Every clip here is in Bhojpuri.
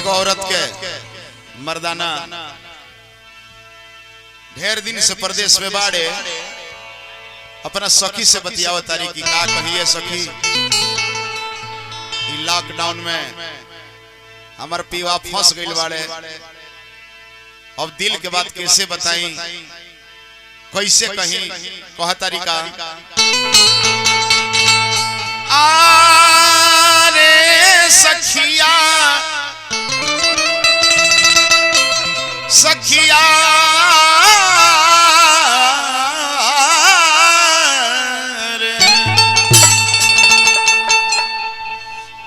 एगो औरत के मर्दाना ढेर दिन से प्रदेश में बाड़े अपना सखी से बतियाव तारी की का कहिए सखी लॉकडाउन में हमार पीवा फंस गइल बाड़े। अब दिल के बात कैसे बताई कैसे कहीं कह तरीका आरे सखिया सखिया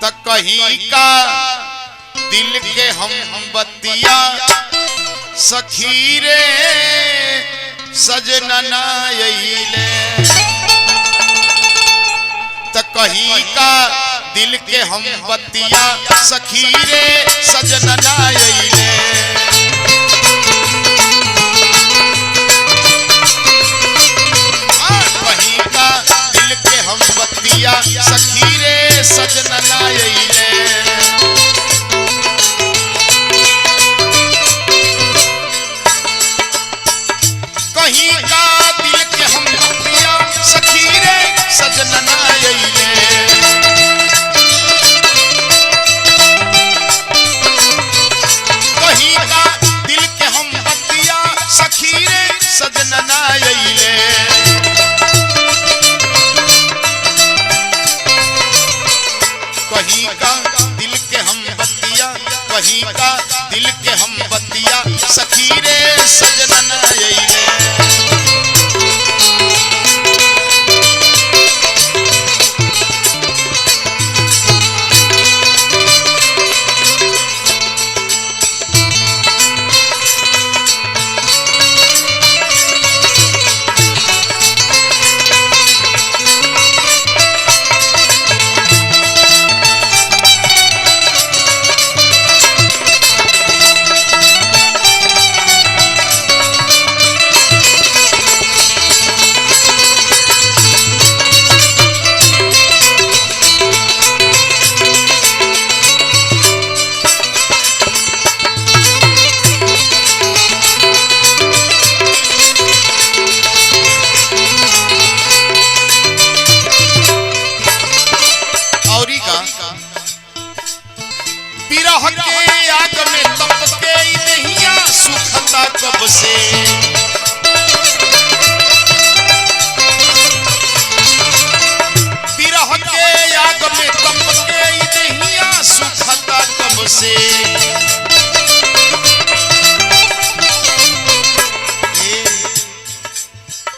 तक कहीं का दिल के हम बतिया सखी रे सजना आइले तक कहीं का दिल के हम बतिया सखी रे सजना आइले कहीं का दिल के हम बतिया सखी रे सजना आइले कहीं का दिल के हम बतिया सखी रे सजना आइले कहीं का दिल के हम बतिया सखी रे सजना आइले कहीं का दिल के हम बतिया कहीं का दिल के हम बतिया सखी रे सजना आइले कब से बिरह के आग में तप के दहिया सुखता कब से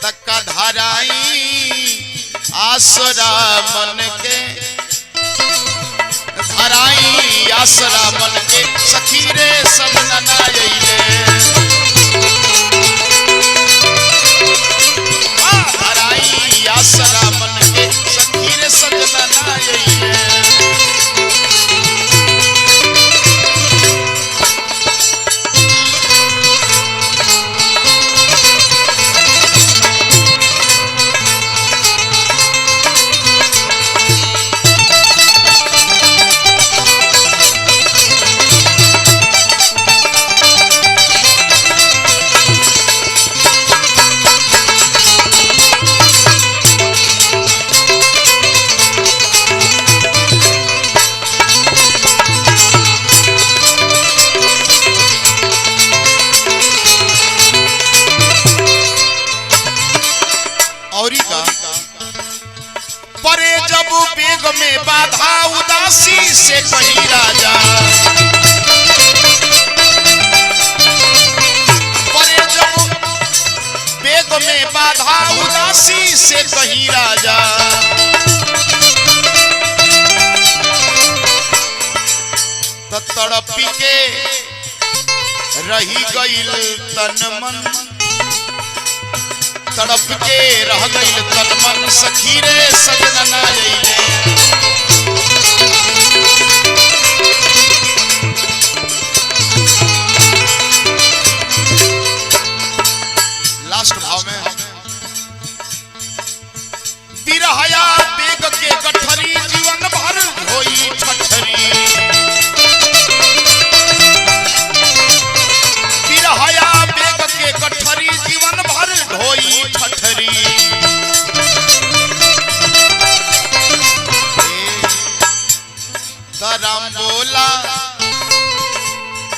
तक धराई आसरा मन के धराई आसरा मन के सखी रे सजना आइले आसरा मन के सखी रे सजना आइले परे जब बेग में बाधा उदासी से कहीं राजा परे जब बेग में बाधा उदासी से कहीं राजा तड़पी के रही गइल तन मन तड़प के रह गइल तन मन सखी रे सजना आइले लास्ट भाव में बिरहया बेग के गठरी जीवन भर होई ठठरी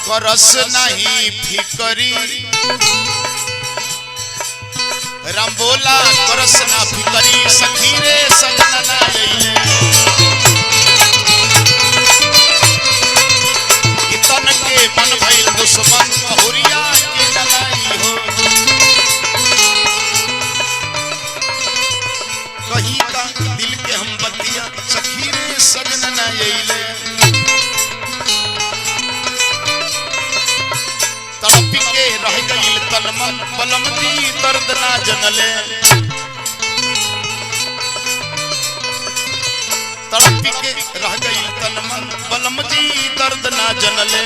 करस नहीं फिकरी राम बोला करस ना फिकरी सखी रे सजना ना अइले इतन के मन भइल दुश्मन बहुरिया के डलाई हो कहीं का दिल के हम बतिया सखी रे सजना ना अइले तड़प के रह गइल तन मन बलम दी दर्द ना जनले तड़प के रह गइल तन मन बलम दी दर्द ना जनले